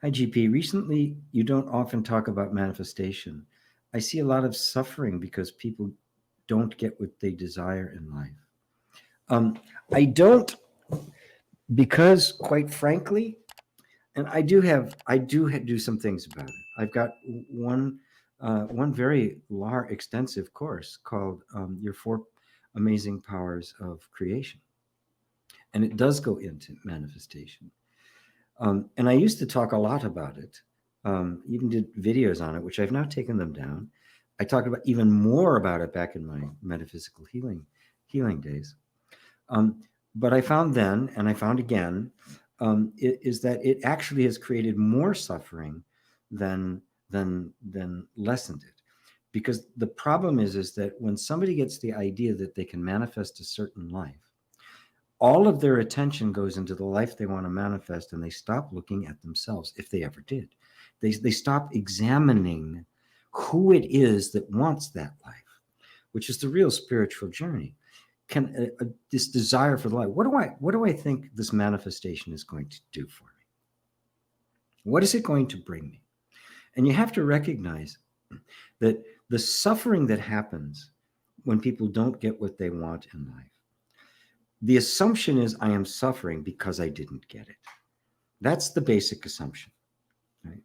Hi, GP. Recently, you don't often talk about manifestation. I see a lot of suffering because people don't get what they desire in life. Um, I don't, because quite frankly, and do some things about it. I've got one very large, extensive course called Your Four Amazing Powers of Creation, and it does go into manifestation. And I used to talk a lot about it, even did videos on it, which I've now taken them down. I talked about even more about it back in my metaphysical healing days. Um, but I found then, and I found again, is that it actually has created more suffering than than lessened it. Because the problem is that when somebody gets the idea that they can manifest a certain life, all of their attention goes into the life they want to manifest, and they stop looking at themselves, if they ever did. They stop examining who it is that wants that life, which is the real spiritual journey. Can this desire for the light, what do I think this manifestation is going to do for me? What is it going to bring me? And you have to recognize that the suffering that happens when people don't get what they want in life, the assumption is I am suffering because I didn't get it. That's the basic assumption, right?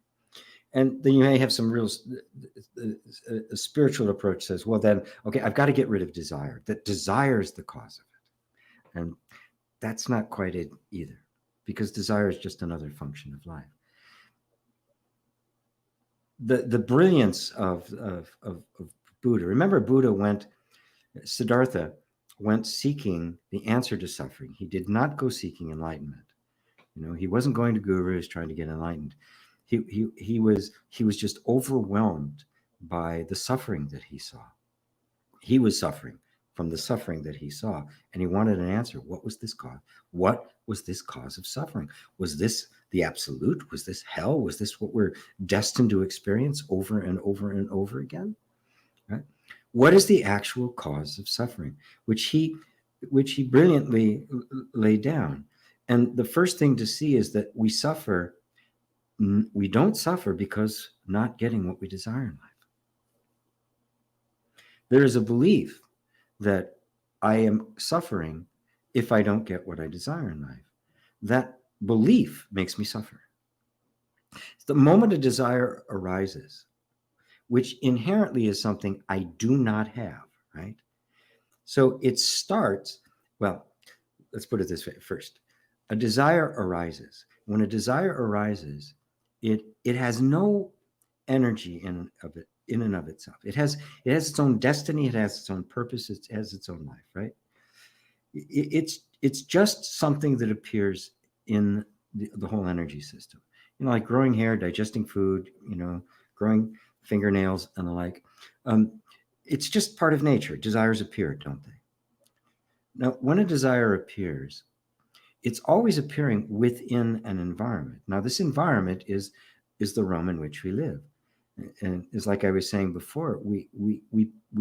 And then you may have some real a spiritual approach says, well, then, okay, I've got to get rid of desire. That desire is the cause of it. And that's not quite it either, because desire is just another function of life. The brilliance of Buddha. Remember, Siddhartha went seeking the answer to suffering. He did not go seeking enlightenment. He wasn't going to gurus trying to get enlightened. He was just overwhelmed by the suffering that he saw. He was suffering from the suffering that he saw, and he wanted an answer. What was this cause? What was this cause of suffering? Was this the absolute? Was this hell? Was this what we're destined to experience over and over and over again? Right? What is the actual cause of suffering, which he brilliantly laid down? And the first thing to see is that we don't suffer because not getting what we desire in life. There is a belief that I am suffering if I don't get what I desire in life. That belief makes me suffer. The moment a desire arises, which inherently is something I do not have, right? So it starts, well, let's put it this way first. A desire arises. When a desire arises, it has no energy in and of itself. It has its own destiny, it has its own purpose, it has its own life, right? It's just something that appears in the whole energy system. Like growing hair, digesting food, growing fingernails and the like. It's just part of nature. Desires appear, don't they? Now, when a desire appears, it's always appearing within an environment. Now, this environment is the realm in which we live. And it's like I was saying before, we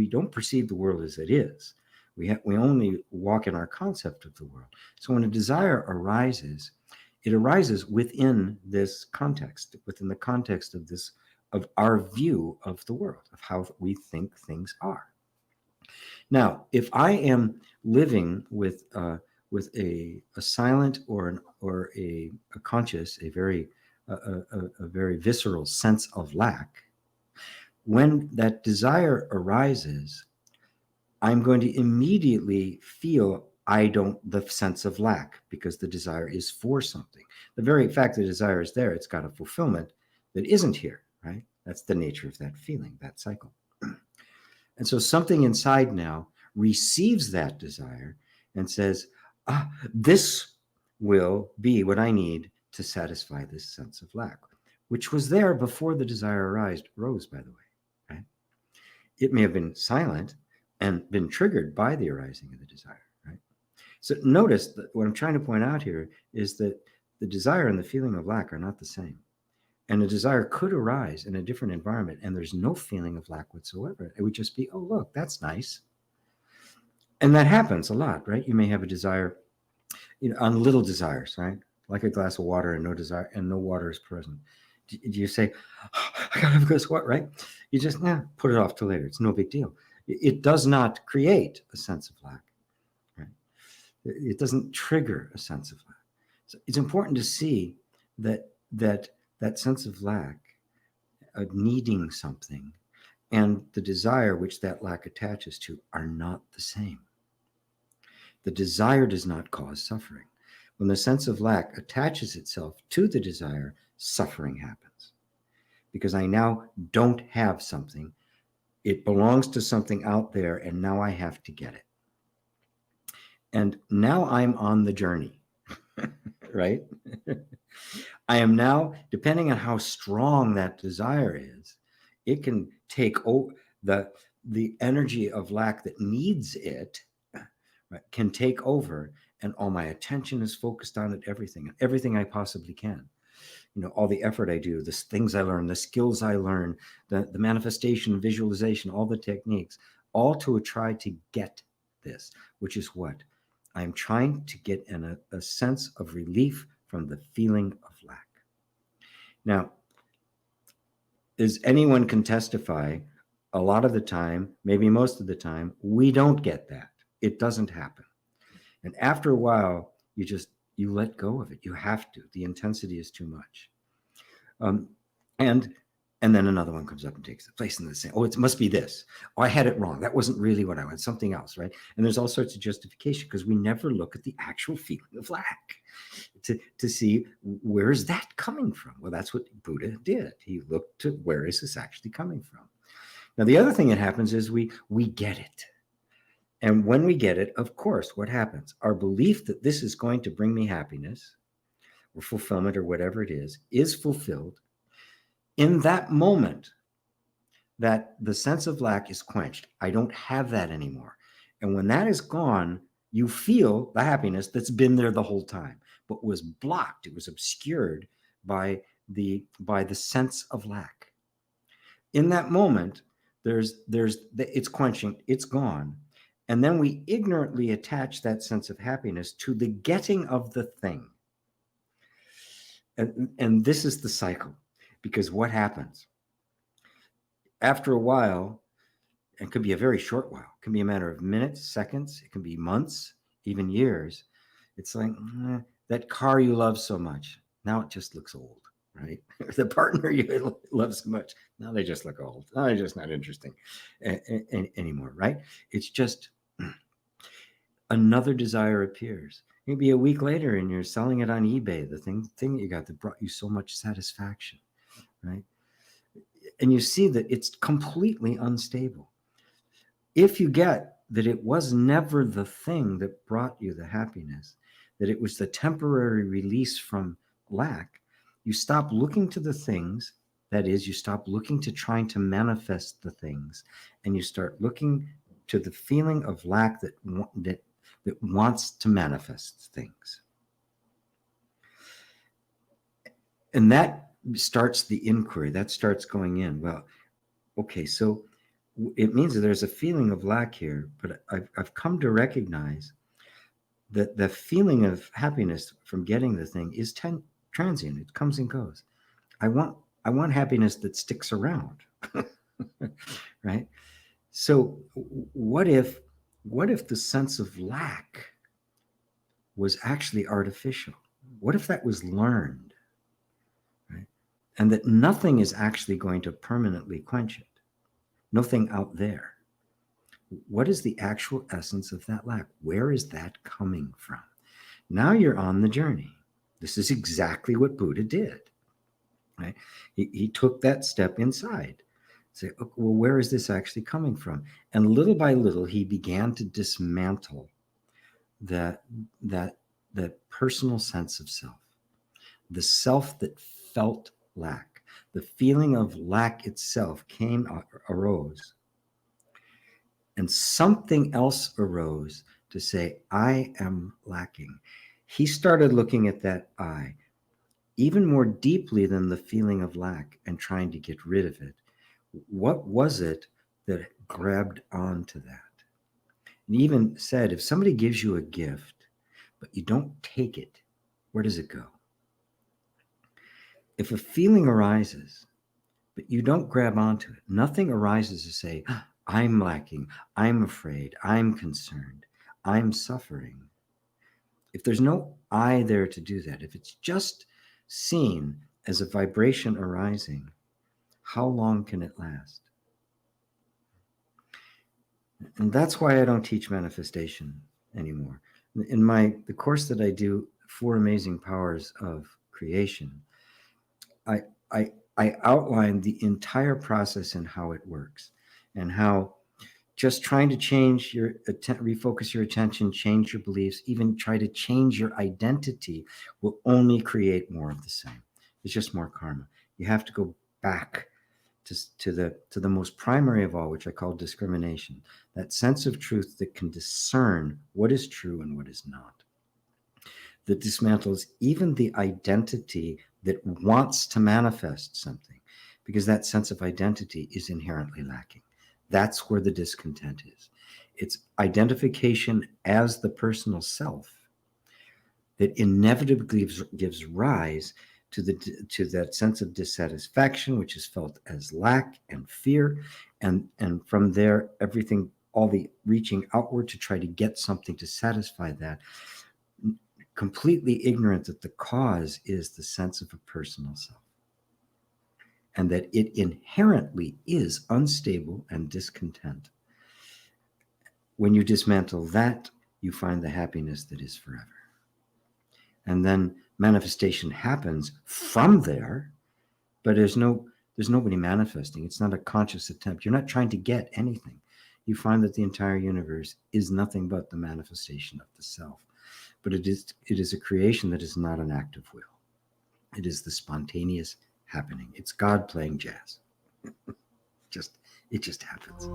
don't perceive the world as it is. We only walk in our concept of the world. So when a desire arises, it arises within this context, within the context of our view of the world, of how we think things are. Now, if I am living with a silent or a conscious, a very visceral sense of lack, when that desire arises, I'm going to immediately feel the sense of lack, because the desire is for something. The very fact that desire is there, it's got a fulfillment that isn't here, right? That's the nature of that feeling, that cycle. And so something inside now receives that desire and says, this will be what I need to satisfy this sense of lack, which was there before the desire rose, by the way, right? It may have been silent and been triggered by the arising of the desire, right? So notice that what I'm trying to point out here is that the desire and the feeling of lack are not the same. And a desire could arise in a different environment, and there's no feeling of lack whatsoever. It would just be, oh, look, that's nice. And that happens a lot, right? You may have a desire, on little desires, right? like a glass of water and no desire and no water is present. Do you say, oh, I gotta have a glass of water, right? You just put it off till later. It's no big deal. It does not create a sense of lack, right? It doesn't trigger a sense of lack. So it's important to see that sense of lack, of needing something, and the desire which that lack attaches to are not the same. The desire does not cause suffering. When the sense of lack attaches itself to the desire, suffering happens. Because I now don't have something. It belongs to something out there, and now I have to get it. And now I'm on the journey, right? I am now, depending on how strong that desire is, it can take over the energy of lack that needs it, right, can take over, and all my attention is focused on it, everything I possibly can. All the effort I do, the things I learn, the skills I learn, the manifestation, visualization, all the techniques, all to try to get this, which is what? I'm trying to get a sense of relief from the feeling of lack. Now, as anyone can testify, a lot of the time, maybe most of the time, we don't get that. It doesn't happen. And after a while, you let go of it. You have to. The intensity is too much. And then another one comes up and takes the place, and they say, oh, it must be this. Oh, I had it wrong. That wasn't really what I wanted, something else, right? And there's all sorts of justification because we never look at the actual feeling of lack to see where is that coming from. Well, that's what Buddha did. He looked to where is this actually coming from. Now, the other thing that happens is we get it. And when we get it, of course, what happens? Our belief that this is going to bring me happiness or fulfillment or whatever it is fulfilled. In that moment, that the sense of lack is quenched. I don't have that anymore. And when that is gone, you feel the happiness that's been there the whole time, but was blocked. It was obscured by the sense of lack. In that moment, it's quenching, it's gone. And then we ignorantly attach that sense of happiness to the getting of the thing. And this is the cycle. Because what happens? After a while, it could be a very short while, it can be a matter of minutes, seconds, it can be months, even years. It's like that car you love so much, now it just looks old, right? The partner you love so much, now they just look old. Now they're just not interesting anymore, right? It's just another desire appears. Maybe a week later and you're selling it on eBay, the thing that you got that brought you so much satisfaction. Right? And you see that it's completely unstable. If you get that it was never the thing that brought you the happiness, that it was the temporary release from lack, you stop looking to the things, that is, you stop looking to trying to manifest the things, and you start looking to the feeling of lack that wants to manifest things. And that starts the inquiry, that starts going in. Well, okay, so it means that there's a feeling of lack here, but I've come to recognize that the feeling of happiness from getting the thing is transient. It comes and goes. I want happiness that sticks around, right? So what if the sense of lack was actually artificial? What if that was learned? And that nothing is actually going to permanently quench it. Nothing out there. What is the actual essence of that lack? Where is that coming from? Now you're on the journey. This is exactly what Buddha did. Right? He took that step inside. Say, okay, well, where is this actually coming from? And little by little, he began to dismantle that personal sense of self, the self that felt lack. The feeling of lack itself arose, and something else arose to say, I am lacking. He started looking at that I even more deeply than the feeling of lack and trying to get rid of it. What was it that grabbed onto that? And even said, if somebody gives you a gift, but you don't take it, where does it go? if a feeling arises, but you don't grab onto it, nothing arises to say, I'm lacking, I'm afraid, I'm concerned, I'm suffering. If there's no I there to do that, if it's just seen as a vibration arising, how long can it last? And that's why I don't teach manifestation anymore. In the course that I do, Four Amazing Powers of Creation, I I I outline the entire process and how it works, and how just trying to change your refocus your attention, change your beliefs, even try to change your identity will only create more of the same. It's just more karma. You have to go back to the most primary of all, which I call discrimination, that sense of truth that can discern what is true and what is not, that dismantles even the identity that wants to manifest something, because that sense of identity is inherently lacking. That's where the discontent is. It's identification as the personal self that inevitably gives rise to that sense of dissatisfaction, which is felt as lack and fear, and from there everything, all the reaching outward to try to get something to satisfy that, completely ignorant that the cause is the sense of a personal self, and that it inherently is unstable and discontent. When you dismantle that, you find the happiness that is forever. And then manifestation happens from there, but there's nobody manifesting. It's not a conscious attempt. You're not trying to get anything. You find that the entire universe is nothing but the manifestation of the self. But it is a creation that is not an act of will. It is the spontaneous happening. It's God playing jazz. It just happens.